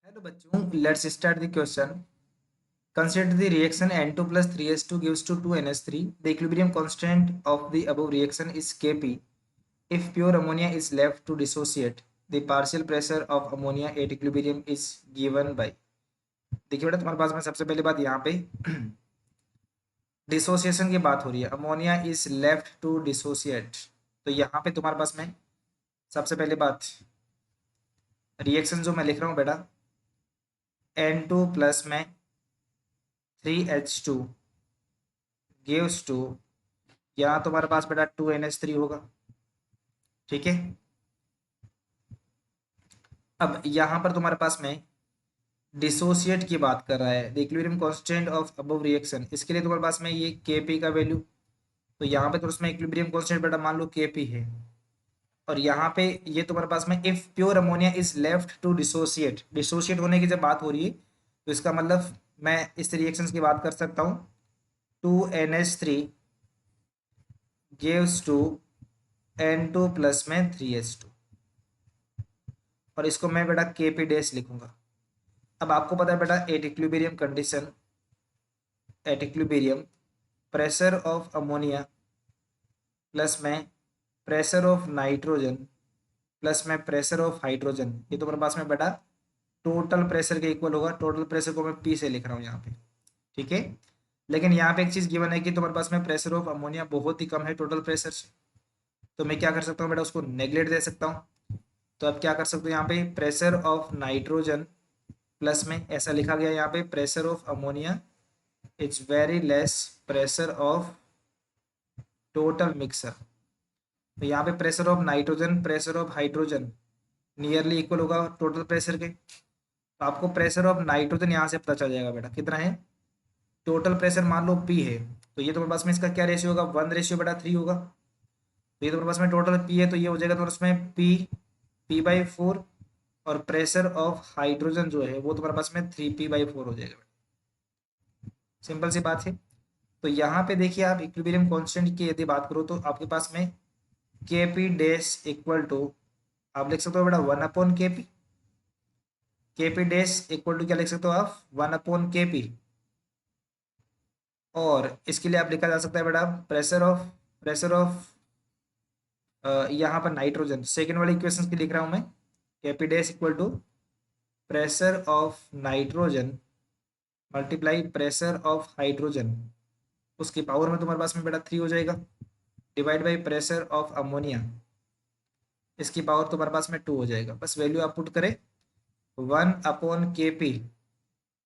Hello बच्चों, let's start the question. Consider the reaction N2 plus 3H2 gives to 2NH3. The equilibrium constant of the above reaction is Kp. If pure ammonia is left to dissociate, the partial pressure of ammonia at equilibrium is given by. देखिए बेटा, तुम्हारे पास में सबसे पहली बात यहाँ पे डिसोसिएशन की बात हो रही है. Ammonia is left to dissociate. तो यहाँ पे तुम्हारे पास में सबसे पहली बात, रिएक्शन जो मैं लिख रहा हूँ बेटा, N2 प्लस में 3H2 गिव्स टू, यहाँ तुम्हारे पास बेटा 2NH3 होगा. ठीक है. अब यहाँ पर तुम्हारे पास में डिसोसिएट की बात कर रहा है. The equilibrium constant of above reaction, इसके लिए तुम्हारे पास में ये Kp का वैल्यू, तो यहाँ पे तो उसमें इक्विलिब्रियम कांस्टेंट बेटा मान लो Kp है. और यहाँ पे ये तुम्हारे पास में if pure ammonia is left to dissociate, dissociate होने की जब बात हो रही है तो इसका मतलब मैं इस रिएक्शन की बात कर सकता हूँ. 2NH3 gives to N2 plus में 3H2, और इसको मैं बेटा Kp डैश लिखूंगा. अब आपको पता है बेटा, at equilibrium condition, at equilibrium pressure of ammonia plus में प्रेशर ऑफ नाइट्रोजन प्लस में प्रेशर ऑफ हाइड्रोजन, ये तो मेरे पास में बेटा टोटल प्रेशर के इक्वल होगा. टोटल प्रेशर को मैं P से लिख रहा हूँ यहाँ पे. ठीक है. लेकिन यहाँ पे एक चीज़ गिवन है कि तुम्हारे पास में प्रेशर ऑफ अमोनिया बहुत ही कम है टोटल प्रेशर से, तो मैं क्या कर सकता हूँ बेटा, उसको नेग्लेक्ट दे सकता हूँ. तो अब क्या कर सकते हो, यहाँ पे प्रेशर ऑफ नाइट्रोजन प्लस में ऐसा लिखा गया यहाँ पे pressure of ammonia it's very less pressure of total mixer. तो यहाँ पे pressure of nitrogen pressure of hydrogen nearly equal होगा टोटल प्रेशर के. तो आपको प्रेशर ऑफ नाइट्रोजन यहाँ से पता चल जाएगा बेटा कितना है. टोटल प्रेशर मान लो P है, तो ये तुम्हारे पास में इसका क्या रेशियो होगा, 1 रेशियो बेटा 3 होगा. तो ये तुम्हारे पास में टोटल P है, तो ये हो जाएगा तुम्हारे उसमें P/4, और प्रेशर ऑफ हाइड्रोजन जो है वो तुम्हारे पास में 3P/4 हो जाएगा. सिंपल सी बात है. तो यहाँ पे देखिए, आप इक्विलिब्रियम कांस्टेंट की यदि बात करो तो आपके पास में Kp डैश इक्वल टू, आप लिख सकते हो बेटा 1/Kp. Kp dash equal to क्या लिख सकते हो आप, 1/Kp. और इसके लिए आप लिखा जा सकता है बेटा प्रेशर ऑफ यहाँ पर नाइट्रोजन, सेकेंड वाली इक्वेशन की लिख रहा हूँ मैं. Kp dash equal to pressure of nitrogen multiply pressure of hydrogen, उसकी पावर में तुम्हारे पास में बेटा 3 हो जाएगा, divide by pressure of ammonia, इसकी पावर तुम्हारे पास में 2 हो जाएगा. बस वैल्यू आप पुट करें 1/Kp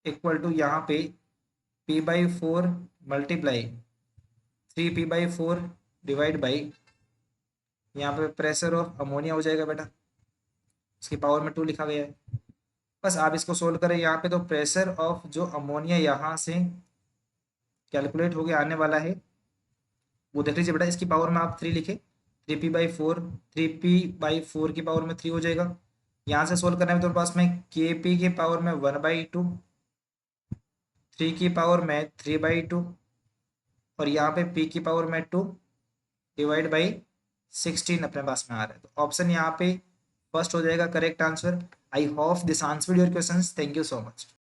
इक्वल टू यहाँ पे P/4 multiply 3P/4 divide by यहाँ पे प्रेशर ऑफ अमोनिया हो जाएगा बेटा, इसकी पावर में 2 लिखा गया है. बस आप इसको सोल्व करें. यहाँ पे तो प्रेशर ऑफ जो अमोनिया यहाँ से कैलकुलेट होके आने वाला है वो देख लीजिए बेटा, इसकी पावर में आप 3 लिखे, 3P/4 की पावर में 3 हो जाएगा. यहाँ से सोल्व करने में तो पास में Kp की पावर में 1/2, 3 की पावर में 3/2, और यहाँ पे P की पावर में 2 डिवाइड बाई 16 अपने पास में आ रहा है. तो ऑप्शन यहाँ पे फर्स्ट हो जाएगा correct answer. I hope this answered your questions. Thank you so much.